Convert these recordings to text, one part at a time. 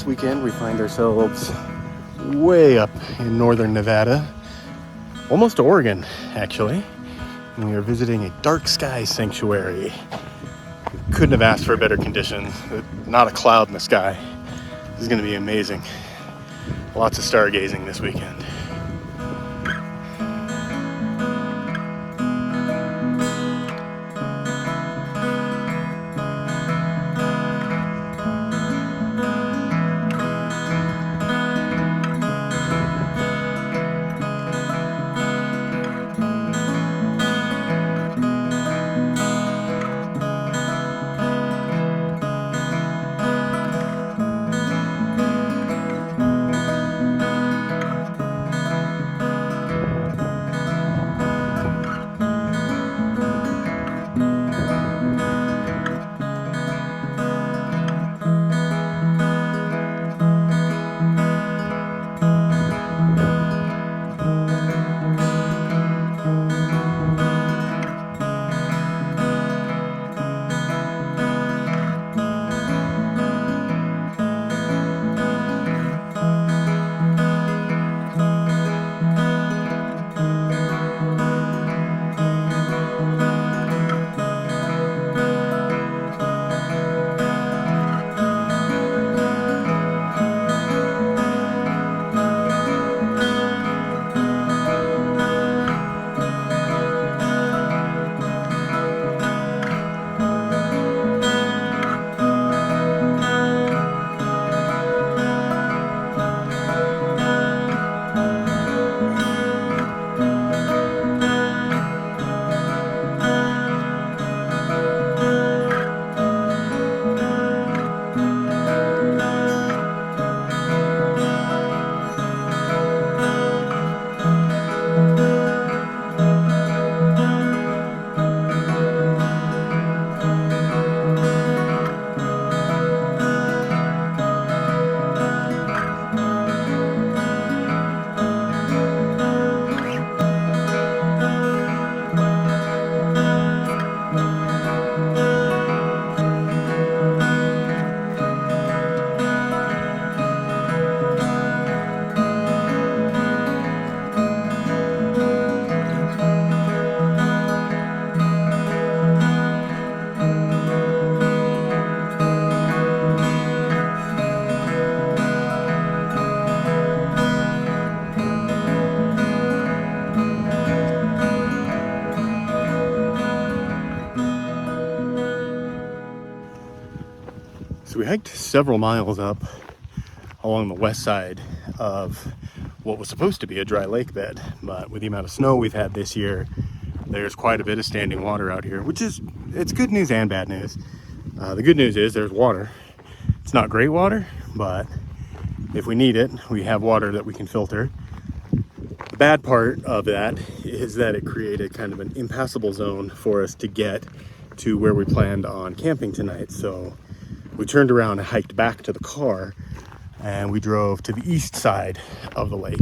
this weekend we find ourselves way up in northern Nevada, almost to Oregon actually, and we are visiting a dark sky sanctuary. Couldn't have asked for better conditions. Not a cloud in the sky. This is going to be amazing. Lots of stargazing this weekend. So we hiked several miles up along the west side of what was supposed to be a dry lake bed, but with the amount of snow we've had this year, there's quite a bit of standing water out here, it's good news and bad news. The good news is there's water. It's not great water, but if we need it, we have water that we can filter. The bad part of that is that it created kind of an impassable zone for us to get to where we planned on camping tonight. So we turned around and hiked back to the car, and we drove to the east side of the lake.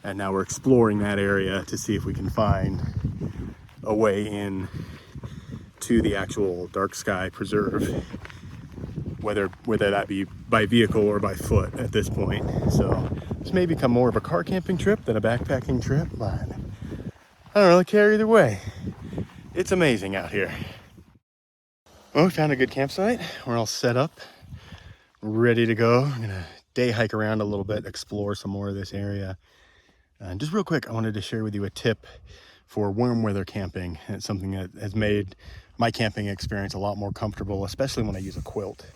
And now we're exploring that area to see if we can find a way in to the actual dark sky preserve, whether that be by vehicle or by foot at this point. So this may become more of a car camping trip than a backpacking trip, but I don't really care either way. It's amazing out here. Well, we found a good campsite. We're all set up, ready to go. I'm gonna day hike around a little bit, explore some more of this area. And just real quick, I wanted to share with you a tip for warm weather camping. It's something that has made my camping experience a lot more comfortable, especially when I use a quilt.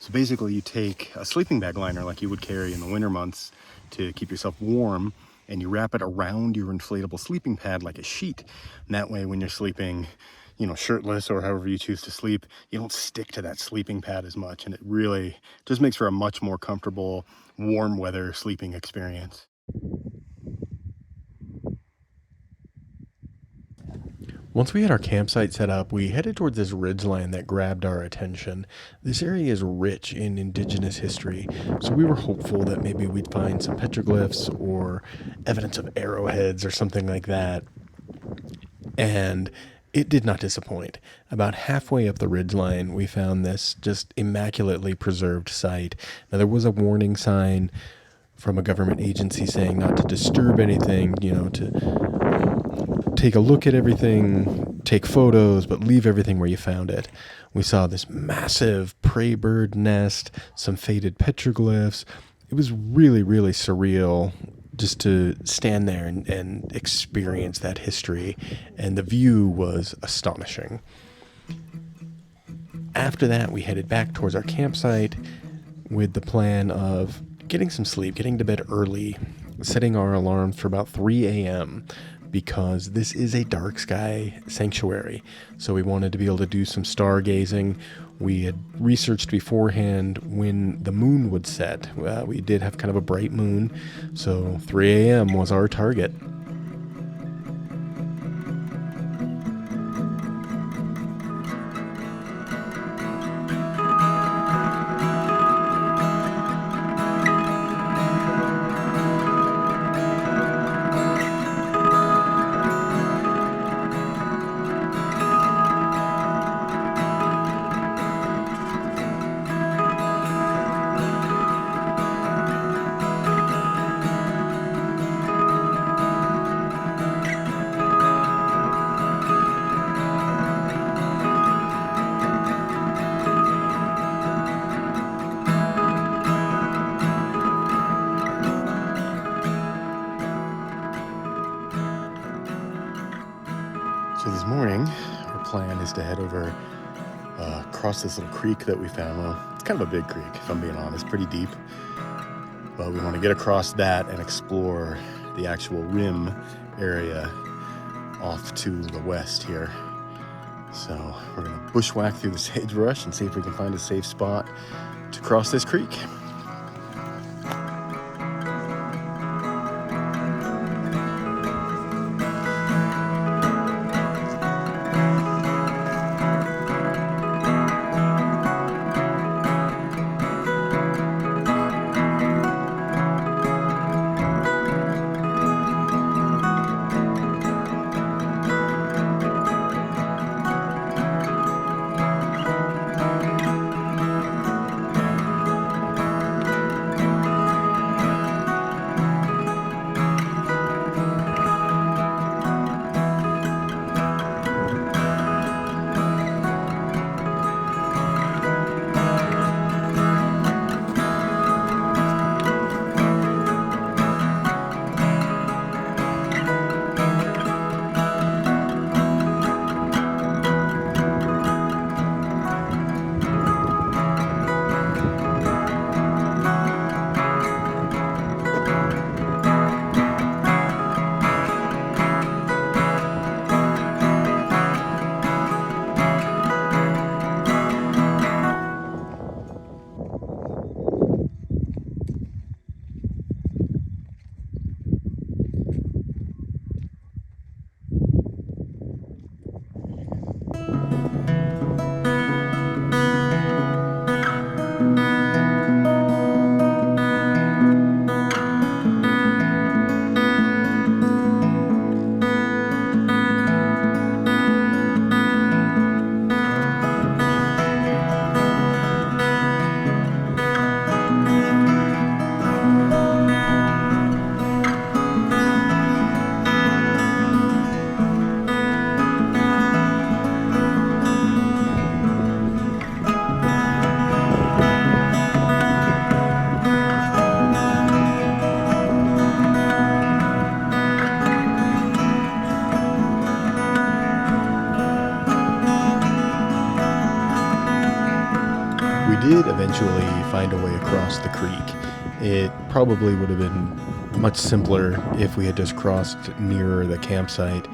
So basically you take a sleeping bag liner like you would carry in the winter months to keep yourself warm, and you wrap it around your inflatable sleeping pad like a sheet. And that way when you're sleeping, shirtless or however you choose to sleep, you don't stick to that sleeping pad as much, and it really just makes for a much more comfortable warm weather sleeping experience. Once we had our campsite set up, we headed towards this ridgeline that grabbed our attention. This area is rich in indigenous history, so we were hopeful that maybe we'd find some petroglyphs or evidence of arrowheads or something like that. And It did not disappoint. About halfway up the ridgeline, we found this just immaculately preserved site. Now, there was a warning sign from a government agency saying not to disturb anything, to take a look at everything, take photos, but leave everything where you found it. We saw this massive prey bird nest, some faded petroglyphs. It was really, really surreal just to stand there and experience that history, and the view was astonishing. After that, we headed back towards our campsite with the plan of getting some sleep, getting to bed early, setting our alarms for about 3 a.m. because this is a dark sky sanctuary. So we wanted to be able to do some stargazing. We had researched beforehand when the moon would set. We did have kind of a bright moon, so 3 a.m. was our target. So this morning, our plan is to head over across this little creek that we found. Well, it's kind of a big creek, if I'm being honest, pretty deep. But we want to get across that and explore the actual rim area off to the west here. So we're going to bushwhack through the sagebrush and see if we can find a safe spot to cross this creek. Did eventually find a way across the creek. It probably would have been much simpler if we had just crossed nearer the campsite.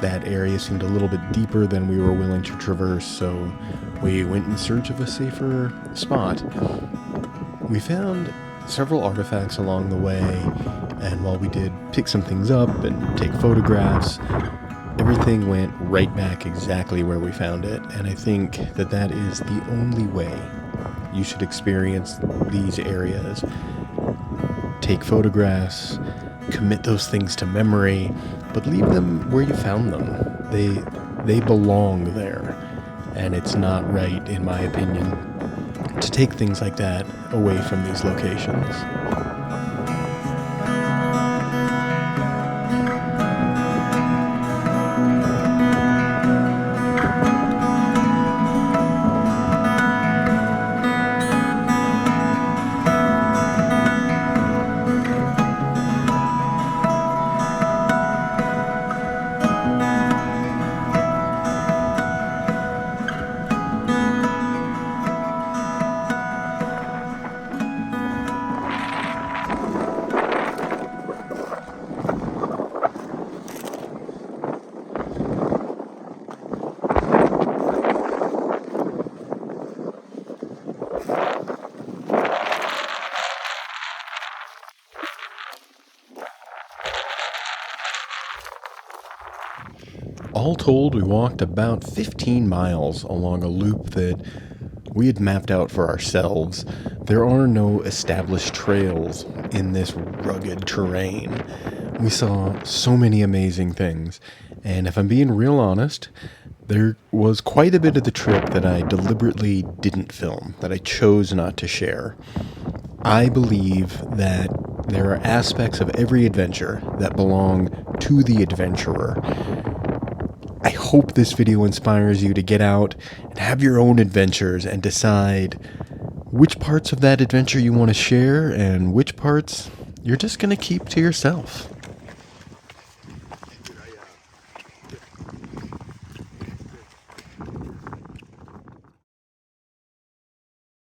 That area seemed a little bit deeper than we were willing to traverse, so we went in search of a safer spot. We found several artifacts along the way, and while we did pick some things up and take photographs, everything went right back exactly where we found it, and I think that is the only way you should experience these areas. Take photographs, commit those things to memory, but leave them where you found them. They belong there, and it's not right, in my opinion, to take things like that away from these locations. All told, we walked about 15 miles along a loop that we had mapped out for ourselves. There are no established trails in this rugged terrain. We saw so many amazing things, and if I'm being real honest, there was quite a bit of the trip that I deliberately didn't film, that I chose not to share. I believe that there are aspects of every adventure that belong to the adventurer. I hope this video inspires you to get out and have your own adventures and decide which parts of that adventure you want to share and which parts you're just going to keep to yourself.